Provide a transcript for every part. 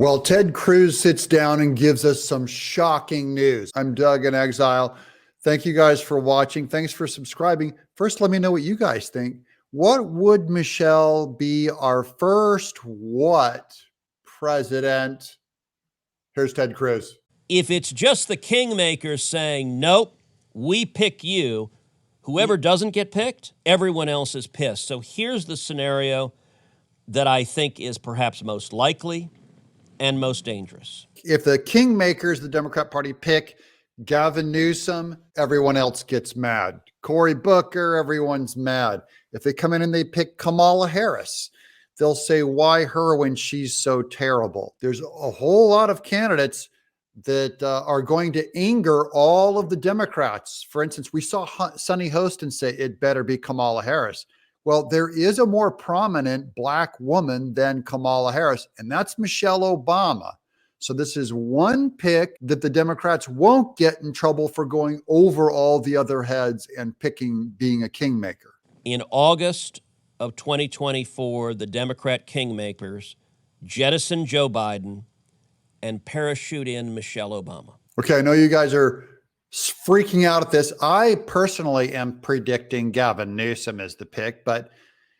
Well, Ted Cruz sits down and gives us some shocking news. I'm Doug in Exile. Thank you guys for watching. Thanks for subscribing. First, let me know what you guys think. What would Michelle be our first what president? Here's Ted Cruz. If it's just the kingmakers saying, nope, we pick you, whoever doesn't get picked, everyone else is pissed. So here's the scenario that I think is perhaps most likely and most dangerous. If the kingmakers, the Democrat Party, pick Gavin Newsom, everyone else gets mad. Cory Booker, everyone's mad. If they come in and they pick Kamala Harris, they'll say, why her when she's so terrible? There's a whole lot of candidates that are going to anger all of the Democrats. For instance, we saw Sunny Hostin say it better be Kamala Harris. Well, there is a more prominent Black woman than Kamala Harris, and that's Michelle Obama. So this is one pick that the Democrats won't get in trouble for going over all the other heads and picking being a kingmaker. In August of 2024, the Democrat kingmakers jettison Joe Biden and parachute in Michelle Obama. Okay, I know you guys are freaking out at this. I personally am predicting Gavin Newsom as the pick, but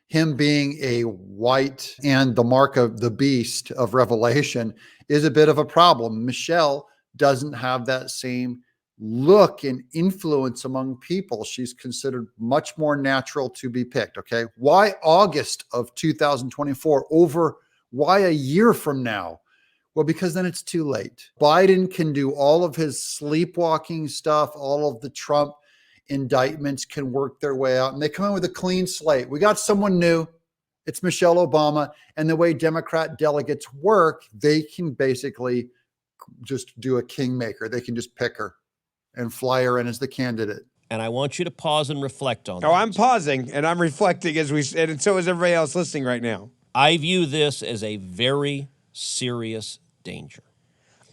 him being a white and the mark of the beast of Revelation is a bit of a problem. Michelle doesn't have that same look and influence among people. She's considered much more natural to be picked. Okay, why August of 2024 over why a year from now? Well, because then it's too late. Biden can do all of his sleepwalking stuff. All of the Trump indictments can work their way out, and they come in with a clean slate. We got someone new. It's Michelle Obama. And the way Democrat delegates work, they can basically just do a kingmaker. They can just pick her and fly her in as the candidate. And I want you to pause and reflect on that. Oh, I'm pausing and I'm reflecting as we said, and so is everybody else listening right now. I view this as a very serious danger.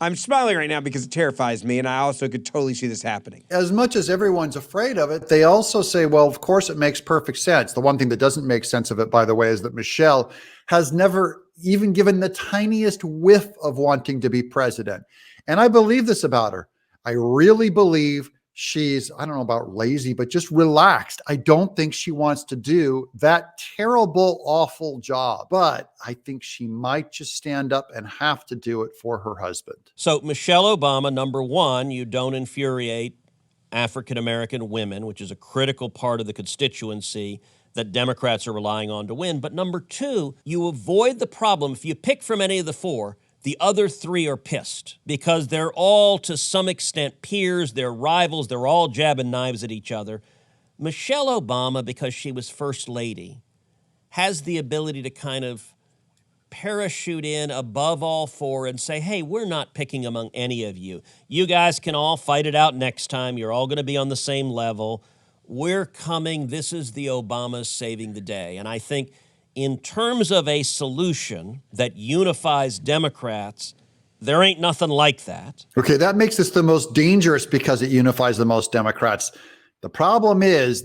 I'm smiling right now because it terrifies me, and I also could totally see this happening. As much as everyone's afraid of it, they also say, well, of course it makes perfect sense. The one thing that doesn't make sense of it, by the way, is that Michelle has never even given the tiniest whiff of wanting to be president. And I believe this about her. I really believe she's, I don't know about lazy, but just relaxed. I don't think she wants to do that terrible, awful job, but I think she might just stand up and have to do it for her husband. So Michelle Obama, number one, you don't infuriate African-American women, which is a critical part of the constituency that Democrats are relying on to win. But number two, you avoid the problem. If you pick from any of the four, the other three are pissed because they're all, to some extent, peers, they're rivals, they're all jabbing knives at each other. Michelle Obama, because she was first lady, has the ability to kind of parachute in above all four and say, hey, we're not picking among any of you. You guys can all fight it out next time. You're all going to be on the same level. We're coming. This is the Obamas saving the day. And I think in terms of a solution that unifies Democrats, there ain't nothing like that. Okay, that makes this the most dangerous because it unifies the most Democrats. The problem is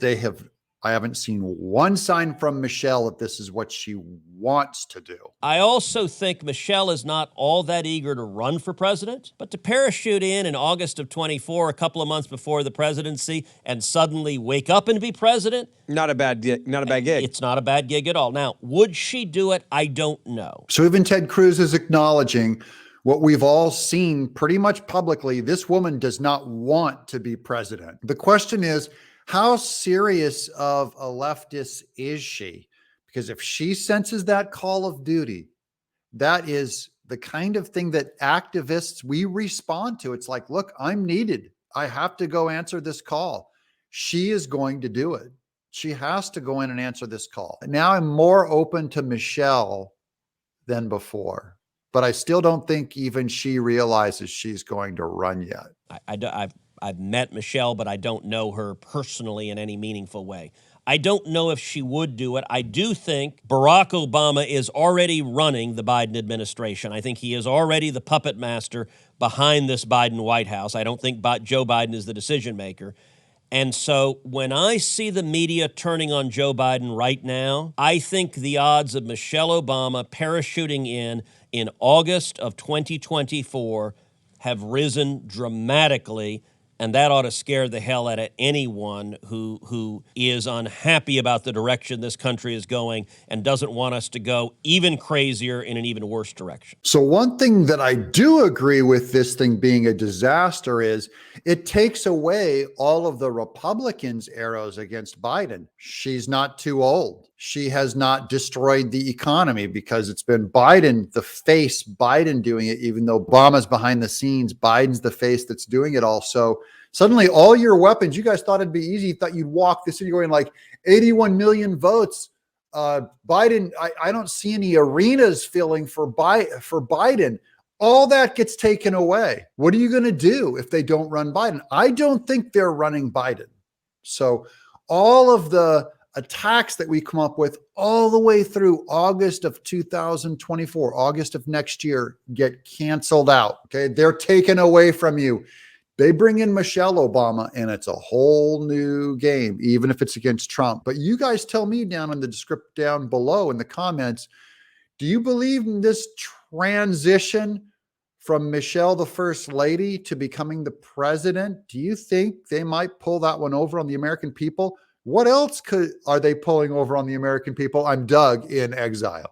I haven't seen one sign from Michelle that this is what she wants to do. I also think Michelle is not all that eager to run for president, but to parachute in August of 24, a couple of months before the presidency, and suddenly wake up and be president. Not a bad gig. It's not a bad gig at all. Now, would she do it? I don't know. So even Ted Cruz is acknowledging what we've all seen pretty much publicly. This woman does not want to be president. The question is, how serious of a leftist is she? Because if she senses that call of duty, that is the kind of thing that activists, we respond to. It's like, look, I'm needed. I have to go answer this call. She is going to do it. She has to go in and answer this call. Now I'm more open to Michelle than before, but I still don't think even she realizes she's going to run yet. I've met Michelle, but I don't know her personally in any meaningful way. I don't know if she would do it. I do think Barack Obama is already running the Biden administration. I think he is already the puppet master behind this Biden White House. I don't think Joe Biden is the decision maker. And so when I see the media turning on Joe Biden right now, I think the odds of Michelle Obama parachuting in August of 2024 have risen dramatically, and that ought to scare the hell out of anyone who is unhappy about the direction this country is going and doesn't want us to go even crazier in an even worse direction. So one thing that I do agree with this thing being a disaster is it takes away all of the Republicans' arrows against Biden. She's not too old. She has not destroyed the economy because it's been Biden, the face, Biden doing it, even though Obama's behind the scenes. Biden's the face that's doing it all. So suddenly all your weapons, you guys thought it'd be easy. You thought you'd walk this city going like 81 million votes. Biden, I don't see any arenas filling for Biden. All that gets taken away. What are you going to do if they don't run Biden? I don't think they're running Biden. So all of the attacks that we come up with all the way through August of 2024, August of next year, get canceled out. Okay. They're taken away from you. They bring in Michelle Obama and it's a whole new game, even if it's against Trump. But you guys tell me down in the description down below in the comments, do you believe in this transition from Michelle, the first lady, to becoming the president? Do you think they might pull that one over on the American people? What else are they pulling over on the American people? I'm Doug in Exile.